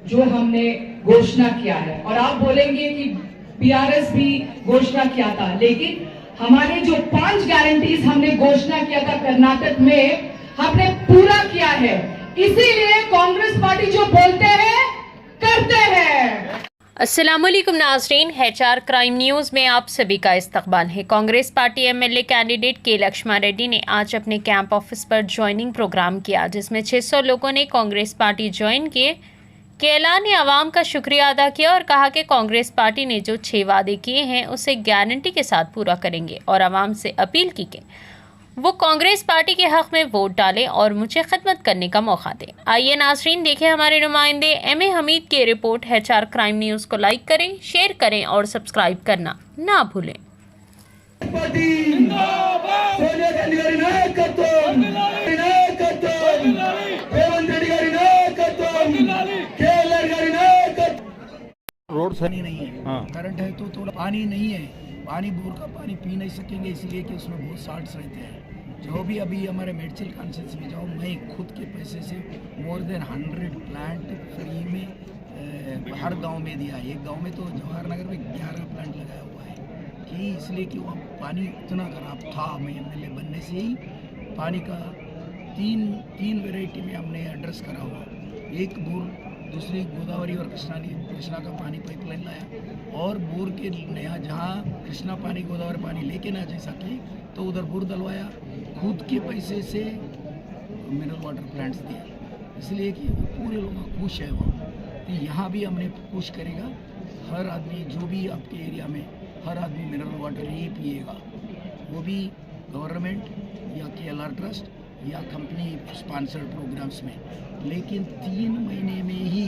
जो हमने घोषणा किया है। और आप बोलेंगे कि बीआरएस भी घोषणा किया था, लेकिन हमारे जो 5 गारंटीज हमने घोषणा किया था कर्नाटक में, हमने पूरा किया है। इसीलिए कांग्रेस पार्टी जो बोलते हैं करते हैं। अस्सलामुअलैकुम नाज़रीन, HR क्राइम न्यूज़ में आप सभी का इस्तकबाल है। कांग्रेस पार्टी MLA कैंडिडेट के लक्ष्मण रेड्डी ने आज अपने कैंप ऑफिस पर ज्वाइनिंग प्रोग्राम किया, जिसमें 600 लोगों ने कांग्रेस पार्टी ज्वाइन किए। केला ने आवाम का शुक्रिया अदा किया और कहा कि कांग्रेस पार्टी ने जो 6 वादे किए हैं उसे गारंटी के साथ पूरा करेंगे और आवाम से अपील की कि वो कांग्रेस पार्टी के हक में वोट डालें और मुझे खिदमत करने का मौका दें। आइए नाज़रीन, देखें हमारे नुमाइंदे MA हमीद की रिपोर्ट। HR क्राइम न्यूज़ को लाइक करें, शेयर करें और सब्सक्राइब करना ना भूलें। रोड पानी नहीं है, हाँ। करंट है तो थोड़ा पानी नहीं है, पानी बोर का पानी पी नहीं सकेंगे, इसलिए कि उसमें बहुत साल्ट्स रहते हैं। जो भी अभी हमारे मेडचिल कॉन्स्टिट्यूंसी में जाओ, मैं खुद के पैसे से मोर देन 100 प्लांट फ्री में हर गांव में दिया। एक गांव में तो जवाहर नगर में 11 प्लांट लगाया हुआ है कि इसलिए कि वहाँ पानी इतना खराब था। मैं MLA बनने से ही पानी का तीन वेराइटी में हमने एड्रेस करा हुआ। एक बोर, दूसरी गोदावरी और कृष्णा का पानी पाइपलाइन लाया, और बोर के नया जहाँ कृष्णा पानी गोदावरी पानी लेके ना जा सके तो उधर बोर डलवाया, खुद के पैसे से मिनरल वाटर प्लांट्स दिया, इसलिए कि पूरे लोग खुश है वहाँ। तो यहाँ भी हमने खुश करेगा, हर आदमी जो भी आपके एरिया में हर आदमी मिनरल वाटर ही पिएगा, वो भी गवर्नमेंट या KLR ट्रस्ट या कंपनी स्पॉन्सर्ड प्रोग्राम्स में। लेकिन 3 महीने में ही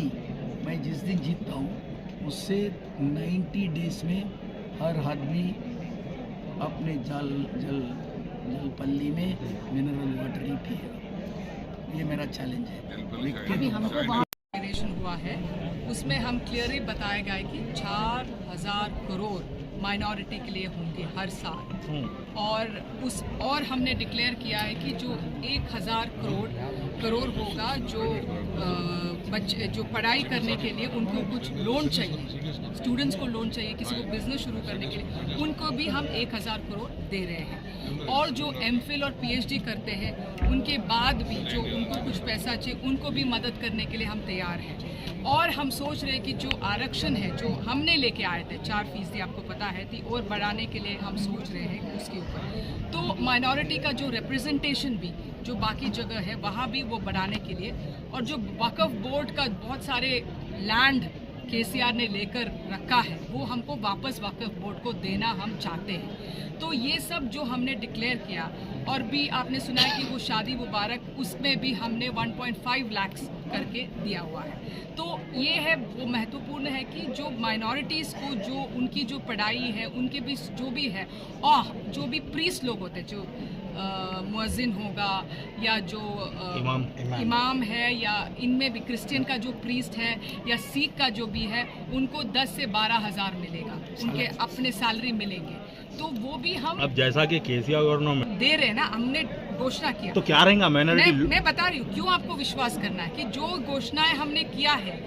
मैं जिस दिन जीतता हूँ उससे 90 डेज में हर आदमी अपने जल पल्ली में मिनरल वाटर ही पिएगा। ये मेरा चैलेंज है। अभी हमको डिक्लेरेशन हुआ है, उसमें हम क्लियरली बताया गया है कि 4000 करोड़ माइनॉरिटी के लिए होंगे हर साल, और हमने डिक्लेयर किया है कि जो 1000 करोड़ होगा, जो बच्चे जो पढ़ाई करने के लिए उनको कुछ लोन चाहिए, स्टूडेंट्स को लोन चाहिए, किसी को बिजनेस शुरू करने के लिए, उनको भी हम 1000 करोड़ दे रहे हैं। और जो MPhil और PhD करते हैं उनके बाद भी जो उनको कुछ पैसा चाहिए, उनको भी मदद करने के लिए हम तैयार हैं। और हम सोच रहे हैं कि जो आरक्षण है जो हमने लेके आए थे 4% आपको पता है थी, और बढ़ाने के लिए हम सोच रहे हैं उसके ऊपर। तो माइनॉरिटी का जो रिप्रेजेंटेशन भी जो बाकी जगह है वहाँ भी वो बढ़ाने के लिए, और जो वक्फ बोर्ड का बहुत सारे लैंड KCR ने लेकर रखा है वो हमको वापस वक्फ बोर्ड को देना हम चाहते हैं। तो ये सब जो हमने डिक्लेयर किया, और भी आपने सुना है कि वो शादी मुबारक, उसमें भी हमने 1.5 लाख करके दिया हुआ है। तो ये है वो महत्वपूर्ण है कि जो माइनॉरिटीज़ को जो उनकी जो पढ़ाई है, उनके भी जो भी है, और जो भी प्रीस्ट लोग होते हैं, जो मुअज्जिन होगा या जो इमाम है, या इनमें भी क्रिश्चियन का जो प्रीस्ट है या सिख का जो भी है, उनको 10 से 12 हज़ार मिलेगा, उनके अपने सैलरी मिलेंगे। तो वो भी हम अब जैसा कि KCR गवर्नमेंट दे रहे हैं ना, हमने घोषणा किया, तो क्या रहेगा माइनॉरिटी? मैं बता रही हूँ क्यों आपको विश्वास करना है कि जो घोषणाएं हमने किया है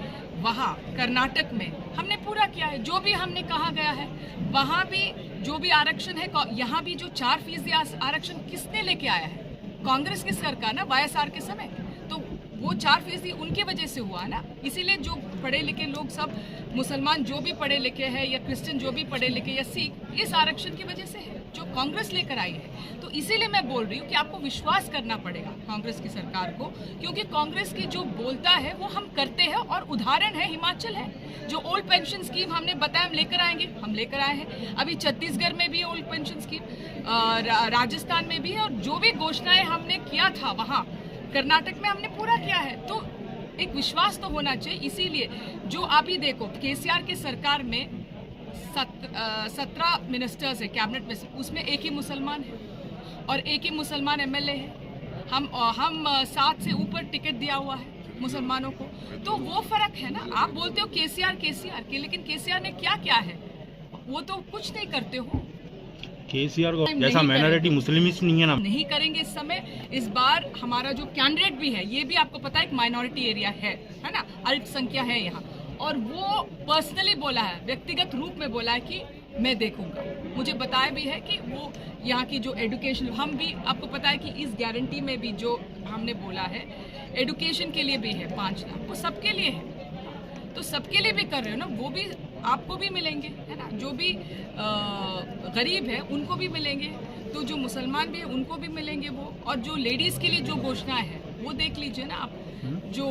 वहाँ कर्नाटक में हमने पूरा किया है। जो भी हमने कहा गया है वहाँ भी जो भी आरक्षण है, यहाँ भी जो 4% आरक्षण किसने लेके आया है? कांग्रेस की सरकार ना, YSR के समय। तो वो 4% उनकी वजह से हुआ ना। इसीलिए जो पढ़े लिखे लोग सब, मुसलमान जो भी पढ़े लिखे हैं या क्रिश्चियन जो भी पढ़े लिखे या सिख, इस आरक्षण की वजह से है जो कांग्रेस लेकर आई है। तो इसीलिए मैं बोल रही हूँ कि आपको विश्वास करना पड़ेगा कांग्रेस की सरकार को, क्योंकि कांग्रेस की जो बोलता है वो हम करते हैं। और उदाहरण है हिमाचल है, जो ओल्ड पेंशन स्कीम हमने बताया हम लेकर आएंगे, हम लेकर आए हैं। अभी छत्तीसगढ़ में भी ओल्ड पेंशन स्कीम, राजस्थान में भी है, और जो भी घोषणाएं हमने किया था वहाँ कर्नाटक में हमने पूरा किया है। तो एक विश्वास तो होना चाहिए। इसीलिए जो अभी देखो KCR की सरकार में 17 मिनिस्टर्स है कैबिनेट में से, उसमें एक ही मुसलमान है और एक ही मुसलमान MLA है। हम 7 से ऊपर टिकट दिया हुआ है मुसलमानों को। तो वो फर्क है ना। आप बोलते हो KCR के, लेकिन KCR ने क्या किया है? वो तो कुछ नहीं करते हो। केसीआर को नहीं जैसा करेंगे। माइनॉरिटी मुस्लिम्स नहीं है ना। नहीं करेंगे इस समय। इस बार हमारा जो कैंडिडेट भी है ये भी आपको पता है एक माइनॉरिटी एरिया है ना, अल्पसंख्या है यहाँ, और वो पर्सनली बोला है, व्यक्तिगत रूप में बोला है कि मैं देखूंगा। मुझे बताया भी है कि वो यहाँ की जो एजुकेशन, हम भी आपको पता है कि इस गारंटी में भी जो हमने बोला है एजुकेशन के लिए भी है 5 लाख, वो सबके लिए है, तो सबके लिए भी कर रहे हो ना, वो भी आपको भी मिलेंगे, है ना, जो भी गरीब है उनको भी मिलेंगे, तो जो मुसलमान भी है उनको भी मिलेंगे वो, और जो लेडीज़ के लिए जो घोषणा है वो देख लीजिए ना आप, जो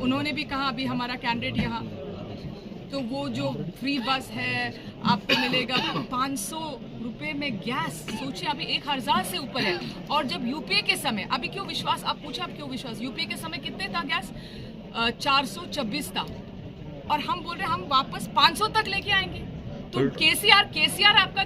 उन्होंने भी कहा अभी हमारा कैंडिडेट यहाँ, तो वो जो फ्री बस है आपको मिलेगा 500 रुपये में गैस, सोचिए अभी 1000 से ऊपर है। और जब यूपीए के समय, अभी क्यों विश्वास, आप पूछा आप क्यों विश्वास, यूपीए के समय कितने था गैस, 426 था, और हम बोल रहे हैं हम वापस 500 तक लेके आएंगे। तो केसीआर आपका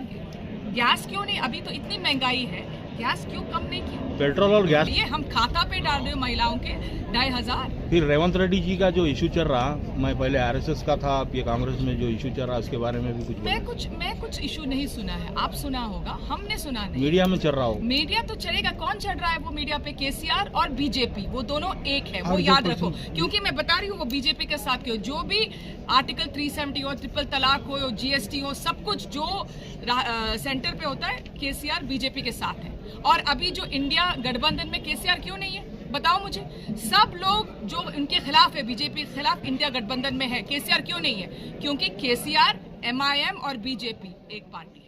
गैस क्यों नहीं, अभी तो इतनी महंगाई है, गैस क्यों कम नहीं किया? पेट्रोल और गैस। ये हम खाता पे डाल रहे हो महिलाओं के 2500। फिर रेवंत रेड्डी जी का जो इशू चल रहा, मैं पहले आरएसएस का था, अब ये कांग्रेस में जो इशू चल रहा उसके बारे में भी कुछ मैं कुछ इशू नहीं सुना है, आप सुना होगा, हमने सुना नहीं। मीडिया में चल रहा हो। मीडिया तो चलेगा, कौन चल रहा है वो मीडिया पे, केसीआर और बीजेपी, वो दोनों एक है, वो याद रखो, क्योंकि मैं बता रही हूँ वो बीजेपी के साथ क्यों, जो भी आर्टिकल 370 हो, ट्रिपल तलाक हो, जीएसटी हो, सब कुछ जो सेंटर पे होता है केसीआर बीजेपी के साथ है। और अभी जो इंडिया गठबंधन में केसीआर क्यों नहीं है, बताओ मुझे। सब लोग जो इनके खिलाफ है, बीजेपी के खिलाफ इंडिया गठबंधन में है, केसीआर क्यों नहीं है? क्योंकि केसीआर, एमआईएम और बीजेपी एक पार्टी।